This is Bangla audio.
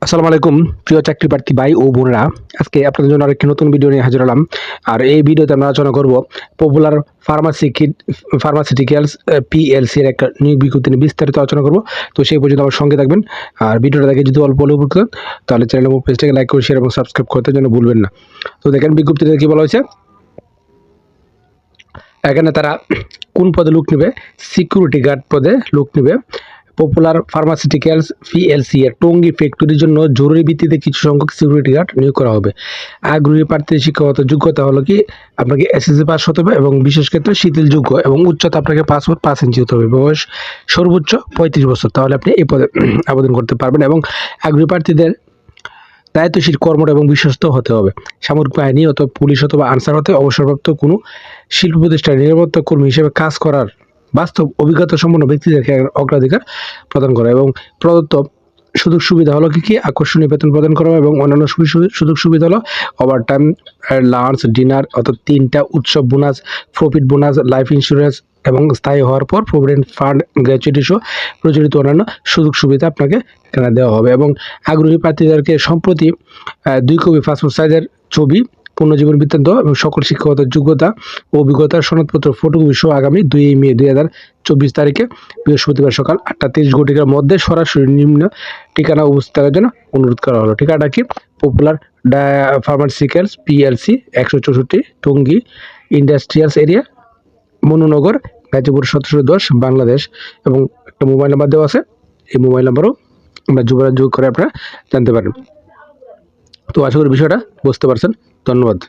আসসালামু আলাইকুম প্রিয় চাকরি প্রার্থী ভাই ও বোনেরা, আজকে আপনাদের জন্য আরেকটি নতুন ভিডিও নিয়ে হাজির হলাম। আর এই ভিডিওতে আমরা আলোচনা করব পপুলার ফার্মাসিউটিক্যালস পিএলসি এর একটা নিয়োগ বিজ্ঞপ্তি নিয়ে বিস্তারিত আলোচনা করব। তো সেই পর্যন্ত আমার সঙ্গে থাকবেন। আর ভিডিওটা দেখে যদি অল্প উপকৃত হন তাহলে চ্যানেল এবং পেজটাকে লাইক করে শেয়ার এবং সাবস্ক্রাইব করতে জন্য ভুলবেন না। তো দেখেন বিজ্ঞপ্তিতে কি বলা হয়েছে। এখানে তারা কোন পদে লোক নেবে? সিকিউরিটি গার্ড পদে লোক নেবে। পপুলার ফার্মাসিউটিক্যালস পিএলসি এর টঙ্গী ফ্যাক্টরির জন্য জরুরি ভিত্তিতে কিছু সংখ্যক সিকিউরিটি গার্ড নিয়োগ করা হবে। আগ্রহী প্রার্থীর শিক্ষাগত যোগ্যতা হলো কি, আপনাকে এসএসসি পাস হতে হবে এবং বিশেষ ক্ষেত্রে শিথিলযোগ্য এবং উচ্চতা আপনাকে 5 ফুট 5 ইঞ্চি হতে হবে। বয়স সর্বোচ্চ 35 বছর, তাহলে আপনি এই পদে আবেদন করতে পারবেন। এবং আগ্রহী প্রার্থীদের দায়িত্বশীল কর্মঠ এবং বিশ্বস্ত হতে হবে। সামরিক বাহিনী অথবা পুলিশ অথবা আনসার হতে অবসরপ্রাপ্ত কোনো শিল্প প্রতিষ্ঠানের নিরাপত্তা কর্মী হিসেবে কাজ করার বাস্তব অভিজ্ঞতা সম্পন্ন ব্যক্তিদেরকে অগ্রাধিকার প্রদান করা। এবং প্রদত্ত সুযোগ সুবিধা হলো কি আকর্ষণীয় বেতন প্রদান করা এবং অন্যান্য সুযোগ সুবিধা হলো ওভারটাইম, লাঞ্চ, ডিনার, অর্থাৎ 3টা উৎসব bonus, profit bonus, life insurance এবং স্থায়ী হওয়ার পর প্রভিডেন্ট ফান্ড, গ্র্যাচুইটি সহ প্রচলিত অন্যান্য সুযোগ সুবিধা আপনাকে এখানে দেওয়া হবে। এবং আগ্রহী প্রার্থীদেরকে সম্প্রতি 2 কপি পাসপোর্ট সাইজের ছবি, পূর্ণজীবন বৃত্তান্ত এবং সকল শিক্ষাগত যোগ্যতা ও অভিজ্ঞতার সনদপত্র ফটোকপি সহ আগামী 2 মে 2024 তারিখে বৃহস্পতিবার সকাল 8টা 30 ঘটিকার মধ্যে সরাসরি নিম্ন ঠিকানা উপস্থাপনের জন্য অনুরোধ করা হলো। ঠিকানাটা কি? Popular pharmaceuticals PLC, 164 Tongi industrials area, Monnunagar, Gazipur 1710, Bangladesh. এবং একটা মোবাইল নাম্বার দেওয়া আছে, এই মোবাইল নাম্বারও আমরা যোগাযোগ করে আপনারা জানতে পারেন। তো আশা করি বিষয়টা বুঝতে পারছেন। ধন্যবাদ।